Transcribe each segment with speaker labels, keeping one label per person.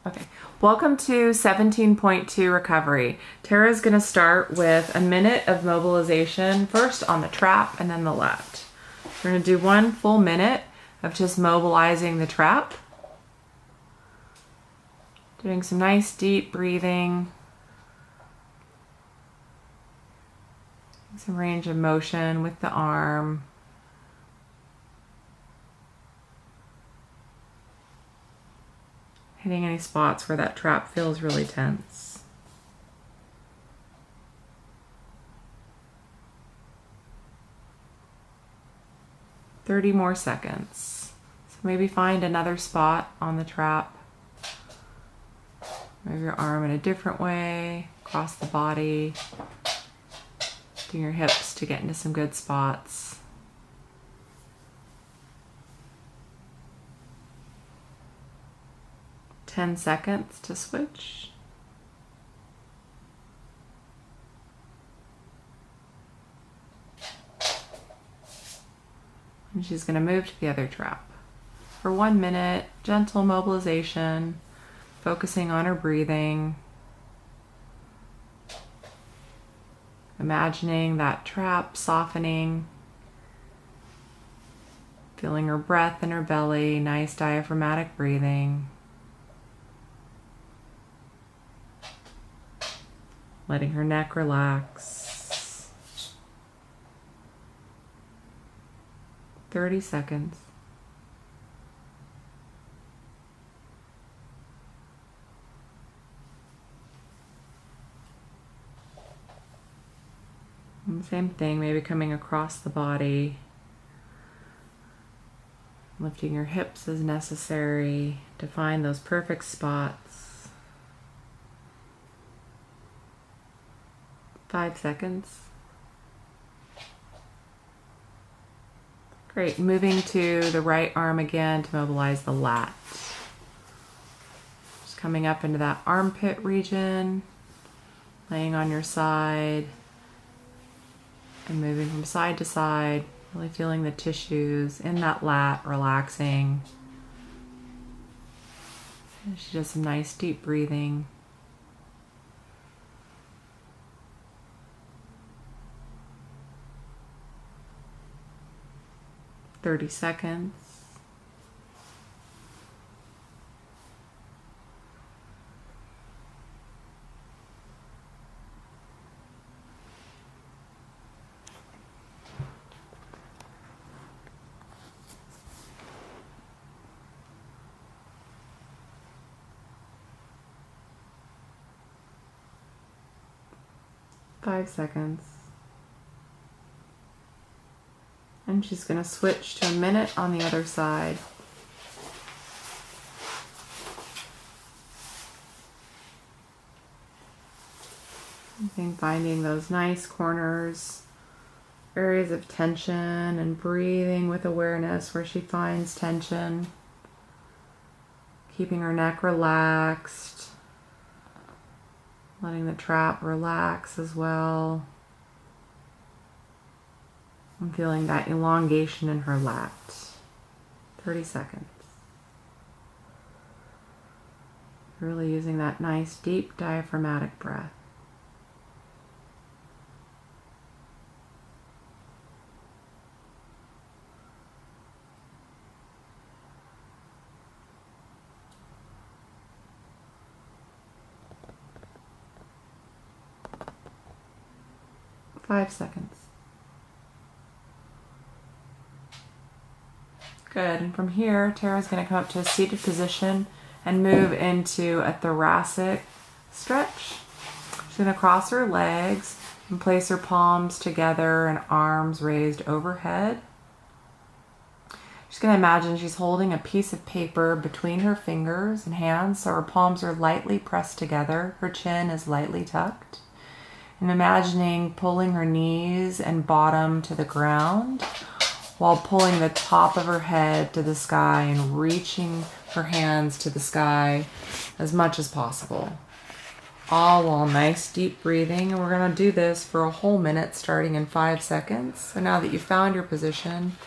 Speaker 1: Okay, welcome to 17.2 recovery. Tara's gonna start with a minute of mobilization, first on the trap and then the left. We're gonna do 1 full minute of just mobilizing the trap. Doing some nice deep breathing. Some range of motion with the arm. Hitting any spots where that trap feels really tense. "30 more seconds. So maybe find another spot on the trap. Move your arm in a different way, across the body. Do your hips to get into some good spots. "10 seconds to switch. And she's going to move to the other trap. For 1 minute, gentle mobilization, focusing on her breathing. Imagining that trap softening. Feeling her breath in her belly, nice diaphragmatic breathing. Letting her neck relax. 30 seconds. And same thing, maybe coming across the body. Lifting your hips as necessary to find those perfect spots. 5 seconds. Great. Moving to the right arm again to mobilize the lat. Just coming up into that armpit region, laying on your side, and moving from side to side, really feeling the tissues in that lat relaxing. And she does some nice deep breathing. 30 seconds. Five seconds. And she's going to switch to a minute on the other side. And finding those nice corners, areas of tension, and breathing with awareness where she finds tension. Keeping her neck relaxed. Letting the trap relax as well. I'm feeling that elongation in her lat. 30 seconds. Really using that nice deep diaphragmatic breath. Five seconds. Good, and from here, Tara's going to come up to a seated position and move into a thoracic stretch. She's going to cross her legs and place her palms together and arms raised overhead. She's going to imagine she's holding a piece of paper between her fingers and hands, so her palms are lightly pressed together. Her chin is lightly tucked. And imagining pulling her knees and bottom to the ground, while pulling the top of her head to the sky and reaching her hands to the sky as much as possible. All while nice deep breathing, and we're going to do this for a whole minute starting in 5 seconds. So now that you've found your position,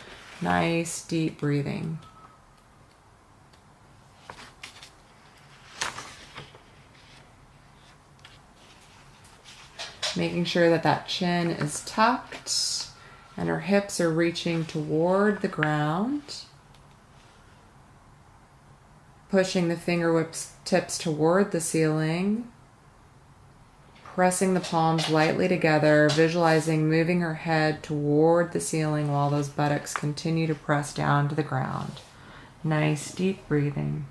Speaker 1: nice deep breathing. Making sure that that chin is tucked and her hips are reaching toward the ground. Pushing the tips toward the ceiling. Pressing the palms lightly together, visualizing moving her head toward the ceiling while those buttocks continue to press down to the ground. Nice deep breathing.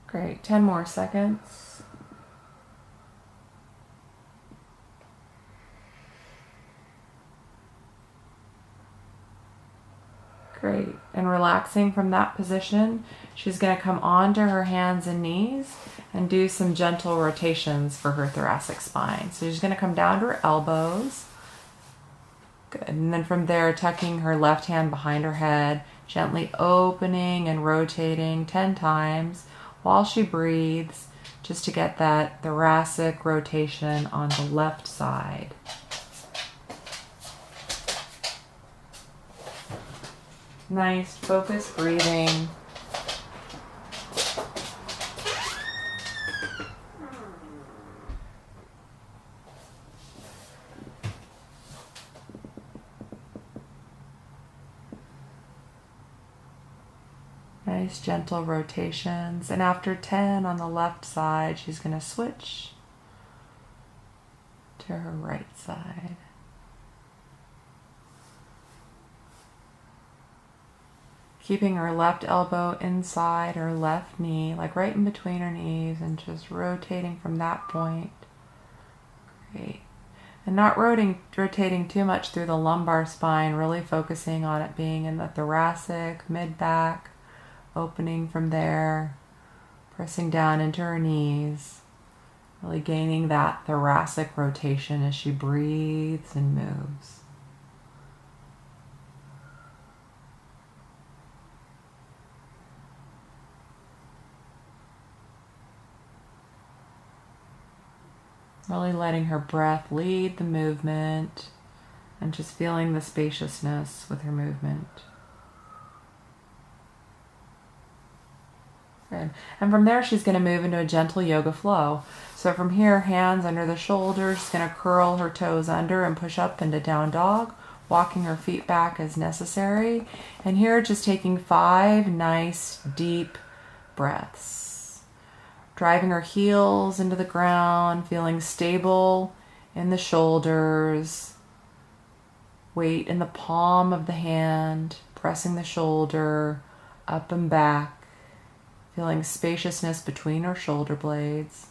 Speaker 1: Great, 10 more seconds. Great, and relaxing from that position, she's going to come onto her hands and knees and do some gentle rotations for her thoracic spine. So she's going to come down to her elbows. Good, and then from there, tucking her left hand behind her head, gently opening and rotating 10 times while she breathes, just to get that thoracic rotation on the left side. Nice, focused breathing. Nice, gentle rotations. And after 10 on the left side, she's going to switch to her right side. Keeping her left elbow inside her left knee, like right in between her knees, and just rotating from that point. Great. And not rotating too much through the lumbar spine, really focusing on it being in the thoracic, mid-back, opening from there, pressing down into her knees, really gaining that thoracic rotation as she breathes and moves. Really letting her breath lead the movement and just feeling the spaciousness with her movement. Good. And from there, she's going to move into a gentle yoga flow. So from here, hands under the shoulders, she's going to curl her toes under and push up into down dog, walking her feet back as necessary. And here, just taking 5 nice, deep breaths. Driving her heels into the ground, feeling stable in the shoulders. Weight in the palm of the hand, pressing the shoulder up and back. Feeling spaciousness between her shoulder blades.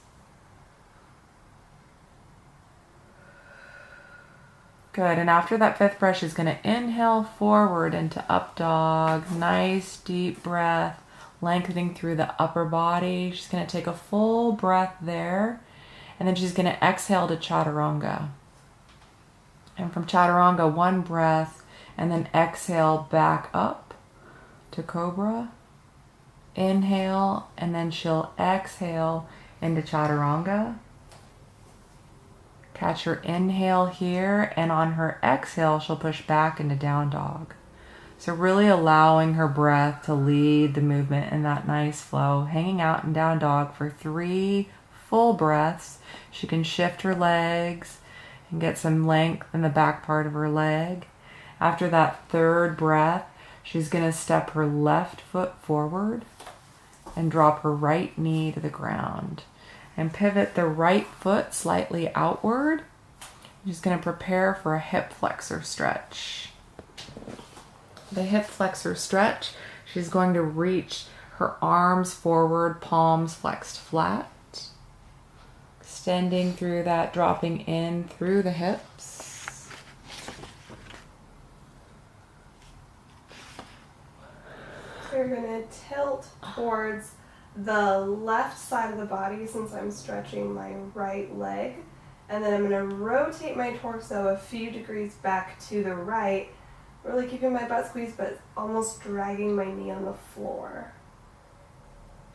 Speaker 1: Good, and after that 5th breath, she's going to inhale forward into up dog. Nice deep breath. Lengthening through the upper body. She's going to take a full breath there, and then she's going to exhale to chaturanga. And from chaturanga, 1 breath, and then exhale back up to cobra. Inhale, and then she'll exhale into chaturanga. Catch her inhale here, and on her exhale, she'll push back into down dog. So really allowing her breath to lead the movement in that nice flow, hanging out in down dog for 3 full breaths. She can shift her legs and get some length in the back part of her leg. After that 3rd breath, she's going to step her left foot forward and drop her right knee to the ground. And pivot the right foot slightly outward. She's going to prepare for a hip flexor stretch. The hip flexor stretch, she's going to reach her arms forward, palms flexed flat. Extending through that, dropping in through the hips.
Speaker 2: So you're going to tilt towards the left side of the body since I'm stretching my right leg. And then I'm going to rotate my torso a few degrees back to the right, really keeping my butt squeezed but almost dragging my knee on the floor.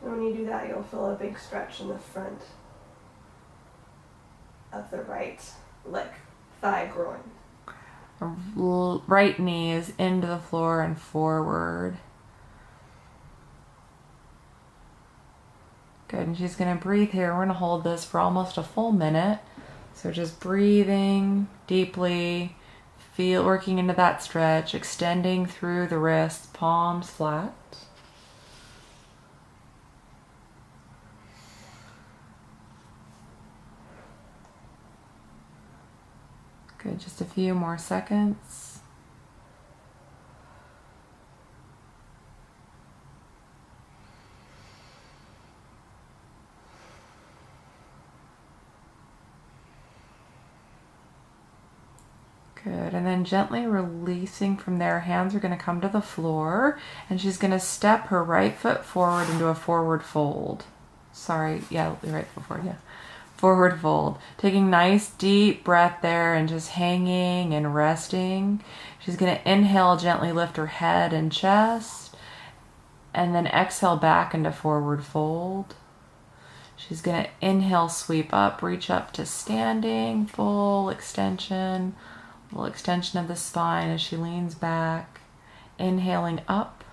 Speaker 2: And when you do that, you'll feel a big stretch in the front of the right leg, thigh, groin.
Speaker 1: right knee is into the floor and forward. Good, and she's gonna breathe here. We're gonna hold this for almost a full minute. So just breathing deeply, working into that stretch, extending through the wrists, palms flat. Good, just a few more seconds. Good, and then gently releasing from there, hands are going to come to the floor, and she's going to step her right foot forward into a forward fold. Sorry, yeah, right foot forward, yeah. Forward fold. Taking nice deep breath there and just hanging and resting. She's going to inhale, gently lift her head and chest, and then exhale back into forward fold. She's going to inhale, sweep up, reach up to standing, full extension. Little extension of the spine as she leans back, inhaling up,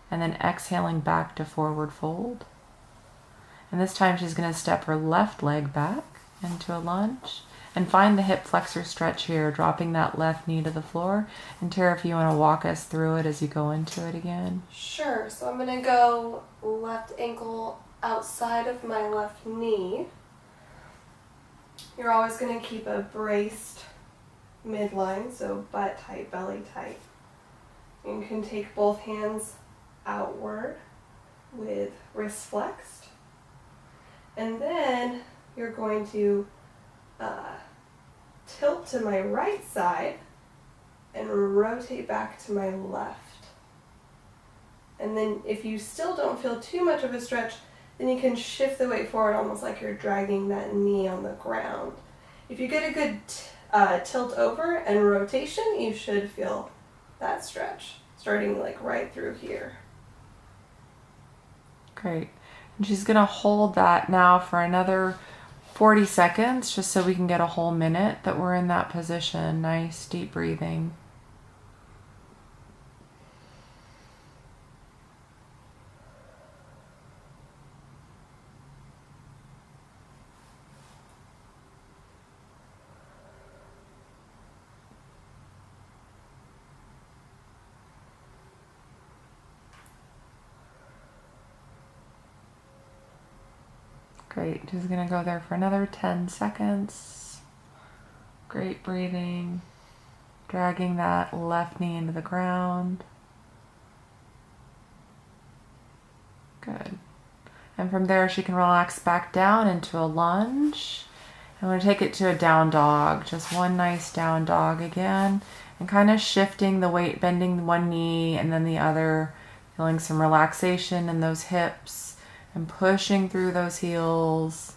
Speaker 1: and then exhaling back to forward fold. And this time she's going to step her left leg back into a lunge and find the hip flexor stretch here, dropping that left knee to the floor. And Tara, if you want to walk us through it as you go into it again.
Speaker 2: Sure, so I'm going to go left ankle outside of my left knee. You're always going to keep a braced midline, so butt tight, belly tight. You can take both hands outward with wrists flexed. And then you're going to tilt to my right side and rotate back to my left. And then if you still don't feel too much of a stretch, then you can shift the weight forward almost like you're dragging that knee on the ground. If you get a good tilt over and rotation, you should feel that stretch starting like right through here.
Speaker 1: Great. And she's going to hold that now for another 40 seconds just so we can get a whole minute that we're in that position. Nice deep breathing. Great, just gonna go there for another 10 seconds. Great breathing, dragging that left knee into the ground. Good. And from there she can relax back down into a lunge. I'm gonna take it to a down dog, just one nice down dog again, and kind of shifting the weight, bending one knee and then the other, feeling some relaxation in those hips. And pushing through those heels,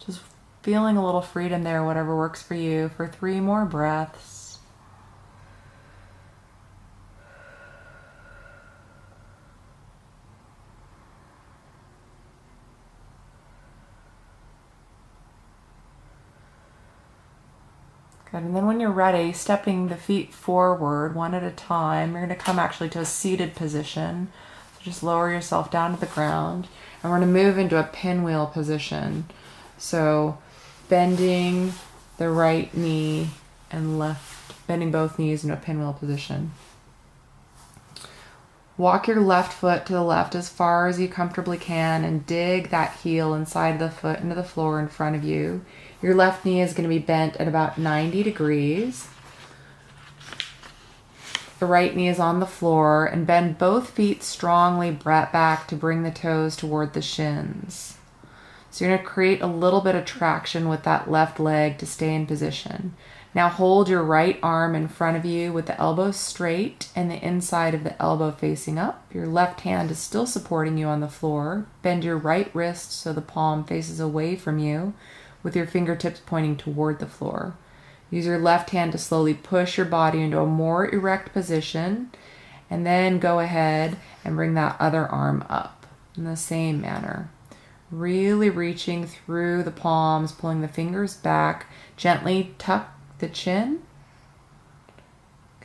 Speaker 1: just feeling a little freedom there, whatever works for you, for 3 more breaths. Good, and then when you're ready, stepping the feet forward one at a time, you're going to come actually to a seated position. So just lower yourself down to the ground. And we're going to move into a pinwheel position. So bending the right knee and bending both knees into a pinwheel position. Walk your left foot to the left as far as you comfortably can and dig that heel inside the foot into the floor in front of you. Your left knee is going to be bent at about 90 degrees. The right knee is on the floor, and bend both feet strongly back to bring the toes toward the shins. So you're going to create a little bit of traction with that left leg to stay in position. Now hold your right arm in front of you with the elbow straight and the inside of the elbow facing up. Your left hand is still supporting you on the floor. Bend your right wrist so the palm faces away from you with your fingertips pointing toward the floor. Use your left hand to slowly push your body into a more erect position, and then go ahead and bring that other arm up in the same manner. Really reaching through the palms, pulling the fingers back, gently tuck the chin,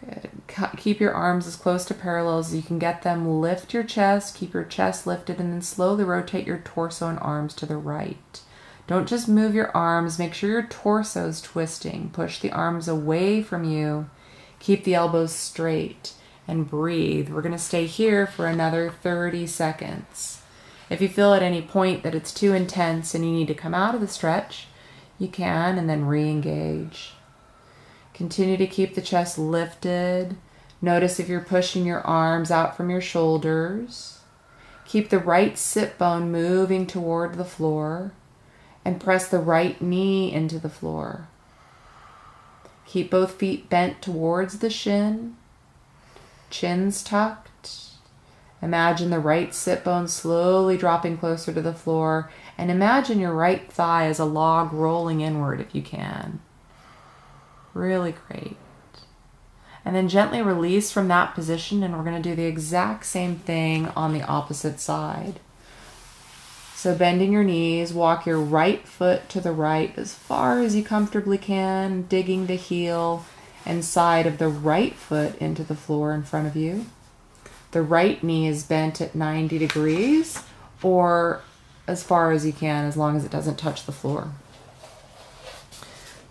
Speaker 1: Good. Keep your arms as close to parallel as you can get them. Lift your chest, keep your chest lifted, and then slowly rotate your torso and arms to the right. Don't just move your arms, make sure your torso is twisting. Push the arms away from you. Keep the elbows straight and breathe. We're going to stay here for another 30 seconds. If you feel at any point that it's too intense and you need to come out of the stretch, you can, and then re-engage. Continue to keep the chest lifted. Notice if you're pushing your arms out from your shoulders. Keep the right sit bone moving toward the floor and press the right knee into the floor. Keep both feet bent towards the shin, chins tucked. Imagine the right sit bone slowly dropping closer to the floor, and imagine your right thigh as a log rolling inward if you can. Really great. And then gently release from that position, and we're going to do the exact same thing on the opposite side. So bending your knees, walk your right foot to the right as far as you comfortably can, digging the heel and side of the right foot into the floor in front of you. The right knee is bent at 90 degrees or as far as you can, as long as it doesn't touch the floor.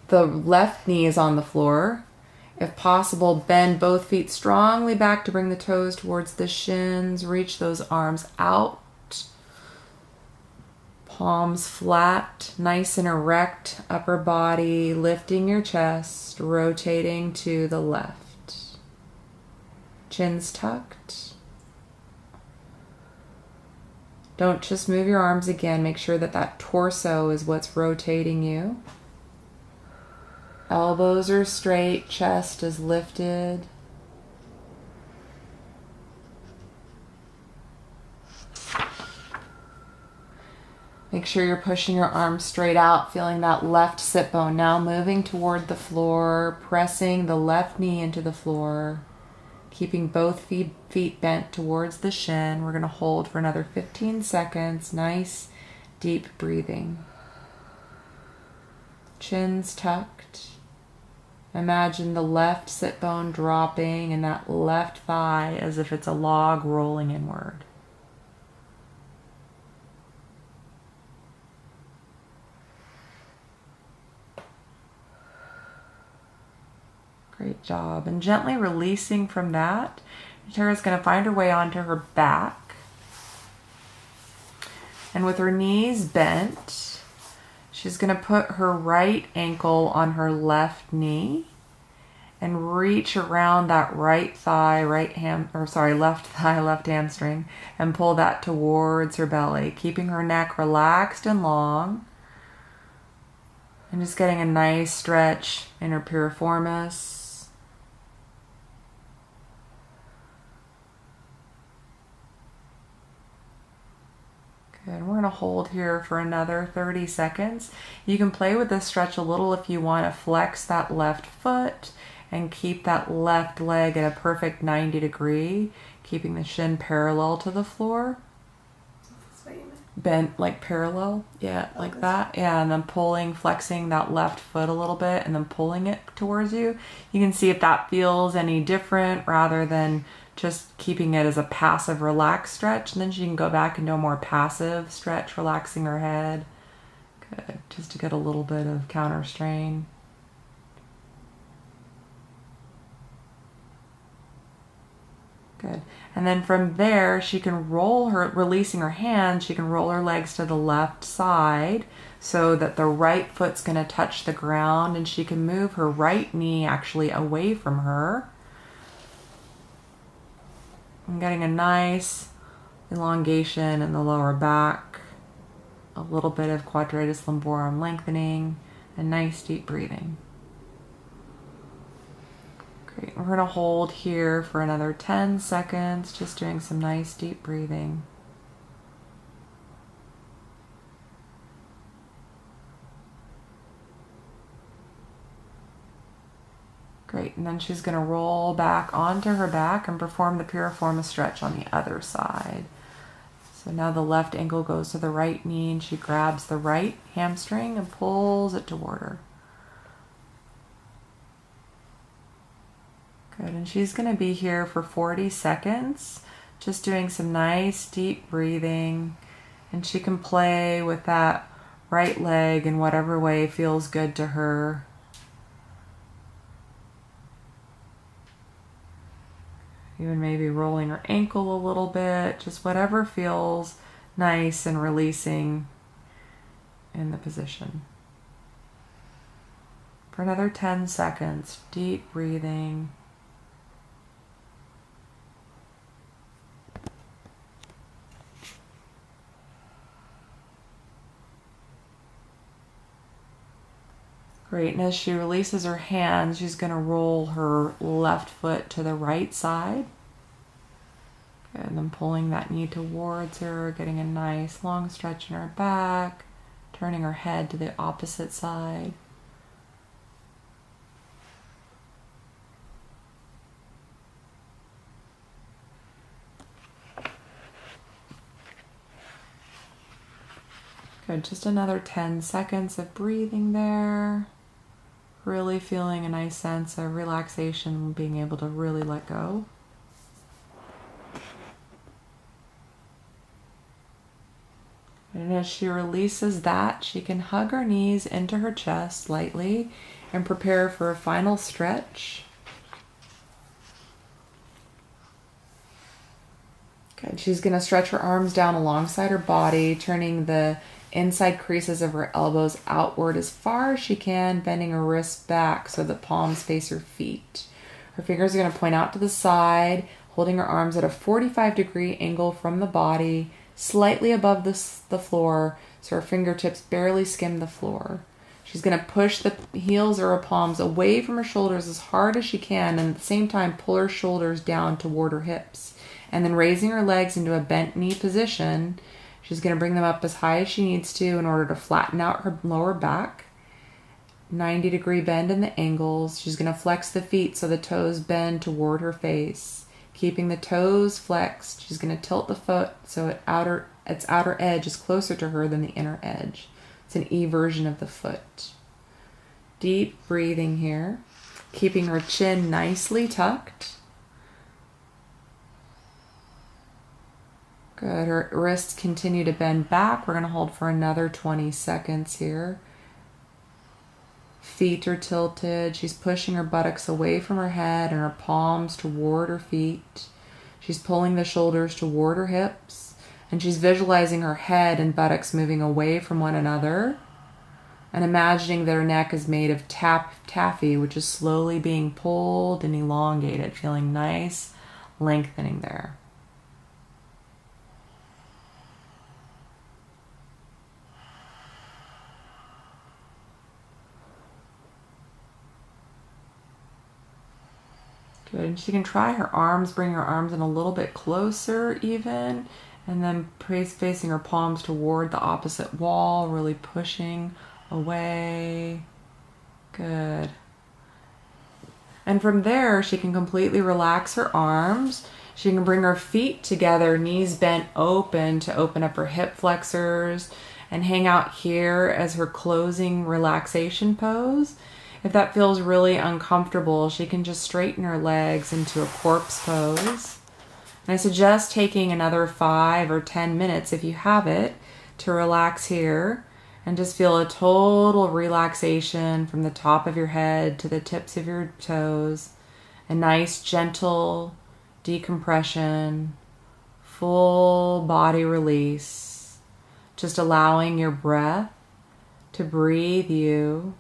Speaker 1: The left knee is on the floor. If possible, bend both feet strongly back to bring the toes towards the shins. Reach those arms out. Palms flat, nice and erect, upper body, lifting your chest, rotating to the left. Chins tucked. Don't just move your arms again. Make sure that that torso is what's rotating you. Elbows are straight, chest is lifted. Make sure you're pushing your arms straight out, feeling that left sit bone now moving toward the floor, pressing the left knee into the floor, keeping both feet bent towards the shin. We're going to hold for another 15 seconds. Nice, deep breathing. Chins tucked. Imagine the left sit bone dropping and that left thigh as if it's a log rolling inward. Great job. And gently releasing from that, Tara's going to find her way onto her back. And with her knees bent, she's going to put her right ankle on her left knee and reach around that right thigh, left thigh, left hamstring, and pull that towards her belly, keeping her neck relaxed and long. And just getting a nice stretch in her piriformis. Good. We're going to hold here for another 30 seconds. You can play with this stretch a little if you want to flex that left foot and keep that left leg at a perfect 90 degree, keeping the shin parallel to the floor.
Speaker 2: That's what you meant.
Speaker 1: Bent like parallel, yeah, like that. Yeah, and then flexing that left foot a little bit and then pulling it towards you. You can see if that feels any different rather than just keeping it as a passive relaxed stretch. And then she can go back and do a more passive stretch, relaxing her head. Good, just to get a little bit of counter strain. Good. And then from there, she can releasing her hands, she can roll her legs to the left side so that the right foot's going to touch the ground, and she can move her right knee actually away from her. I'm getting a nice elongation in the lower back, a little bit of quadratus lumborum lengthening, and nice deep breathing. Great. We're going to hold here for another 10 seconds, just doing some nice deep breathing. Great, and then she's going to roll back onto her back and perform the piriformis stretch on the other side. So now the left ankle goes to the right knee and she grabs the right hamstring and pulls it toward her. Good, and she's going to be here for 40 seconds, just doing some nice deep breathing, and she can play with that right leg in whatever way feels good to her. Even maybe rolling her ankle a little bit, just whatever feels nice and releasing in the position. For another 10 seconds, deep breathing. Great, and as she releases her hands, she's going to roll her left foot to the right side. Good, and then pulling that knee towards her, getting a nice long stretch in her back, turning her head to the opposite side. Good, just another 10 seconds of breathing there. Really feeling a nice sense of relaxation, being able to really let go. And as she releases that, she can hug her knees into her chest lightly and prepare for a final stretch. Good. She's going to stretch her arms down alongside her body, turning the inside creases of her elbows outward as far as she can, bending her wrists back so that palms face her feet. Her fingers are going to point out to the side, holding her arms at a 45-degree angle from the body, slightly above the floor, so her fingertips barely skim the floor. She's going to push the heels or her palms away from her shoulders as hard as she can, and at the same time pull her shoulders down toward her hips. And then raising her legs into a bent knee position, she's going to bring them up as high as she needs to in order to flatten out her lower back. 90-degree bend in the ankles. She's going to flex the feet so the toes bend toward her face. Keeping the toes flexed, she's going to tilt the foot so its outer edge is closer to her than the inner edge. It's an E version of the foot. Deep breathing here. Keeping her chin nicely tucked. Good. Her wrists continue to bend back. We're going to hold for another 20 seconds here. Feet are tilted. She's pushing her buttocks away from her head and her palms toward her feet. She's pulling the shoulders toward her hips. And she's visualizing her head and buttocks moving away from one another. And imagining that her neck is made of taffy, which is slowly being pulled and elongated, feeling nice lengthening there. Good, and she can try her arms, bring her arms in a little bit closer even, and then facing her palms toward the opposite wall, really pushing away. Good. And from there, she can completely relax her arms. She can bring her feet together, knees bent open to open up her hip flexors, and hang out here as her closing relaxation pose. If that feels really uncomfortable, she can just straighten her legs into a corpse pose. And I suggest taking another 5 or 10 minutes, if you have it, to relax here and just feel a total relaxation from the top of your head to the tips of your toes. A nice, gentle decompression, full body release. Just allowing your breath to breathe you.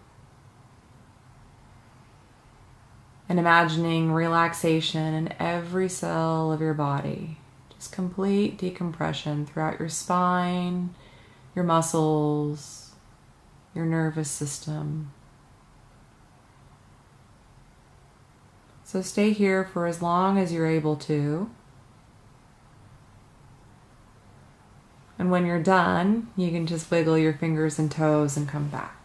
Speaker 1: And imagining relaxation in every cell of your body. Just complete decompression throughout your spine, your muscles, your nervous system. So stay here for as long as you're able to. And when you're done, you can just wiggle your fingers and toes and come back.